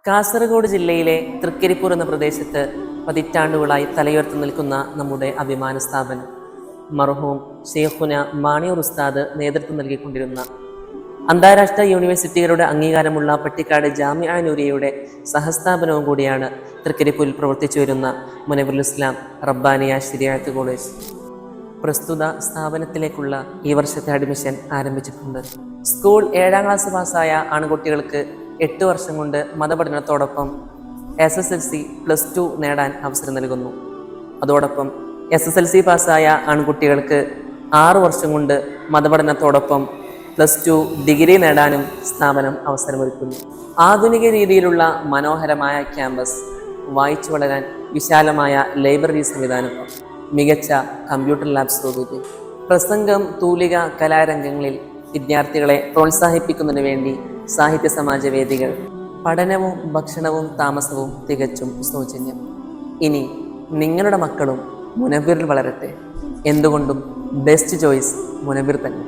കാസർഗോഡ് ജില്ലയിലെ തൃക്കരിപ്പൂർ എന്ന പ്രദേശത്ത് പതിറ്റാണ്ടുകളായി തലയുയർത്തി നിൽക്കുന്ന നമ്മുടെ അഭിമാന സ്ഥാപനം മർഹൂം ഷെയ്ഖുന മാണിയൂർ ഉസ്താദ് നേതൃത്വം നൽകിക്കൊണ്ടിരുന്ന അന്താരാഷ്ട്ര യൂണിവേഴ്സിറ്റികളുടെ അംഗീകാരമുള്ള പട്ടിക്കാട് ജാമിഅ നൂരിയയുടെ സഹസ്ഥാപനവും കൂടിയാണ് തൃക്കരിപ്പൂരിൽ പ്രവർത്തിച്ചു വരുന്ന മുനവ്വിറുൽ ഇസ്ലാം റബ്ബാനിയ ശരിഅത്ത് കോളേജ്. പ്രസ്തുത സ്ഥാപനത്തിലേക്കുള്ള ഈ വർഷത്തെ അഡ്മിഷൻ ആരംഭിച്ചിട്ടുണ്ട്. സ്കൂൾ 7ാം ക്ലാസ് പാസ്സായ ആൺകുട്ടികൾക്ക് 8 വർഷം കൊണ്ട് മതപഠനത്തോടൊപ്പം SSLC +2 നേടാൻ അവസരം നൽകുന്നു. അതോടൊപ്പം SSLC പാസ്സായ ആൺകുട്ടികൾക്ക് 6 വർഷം കൊണ്ട് മതപഠനത്തോടൊപ്പം +2 ഡിഗ്രി നേടാനും സ്ഥാപനം അവസരമൊരുക്കുന്നു. ആധുനിക രീതിയിലുള്ള മനോഹരമായ ക്യാമ്പസ്, വായിച്ചു വളരാൻ വിശാലമായ ലൈബ്രറി സംവിധാനം, മികച്ച കമ്പ്യൂട്ടർ ലാബ് സൗകര്യം, പ്രസംഗം, തൂലിക, കലാരംഗങ്ങളിൽ വിദ്യാർത്ഥികളെ പ്രോത്സാഹിപ്പിക്കുന്നതിനു വേണ്ടി സാഹിത്യ സമാജ വേദികൾ, പഠനവും ഭക്ഷണവും താമസവും തികച്ചും സൗജന്യം. ഇനി നിങ്ങളുടെ മക്കളും മുനവ്വിറിൽ വളരട്ടെ. എന്തുകൊണ്ടും ബെസ്റ്റ് ചോയ്സ് മുനവ്വിർ തന്നെ.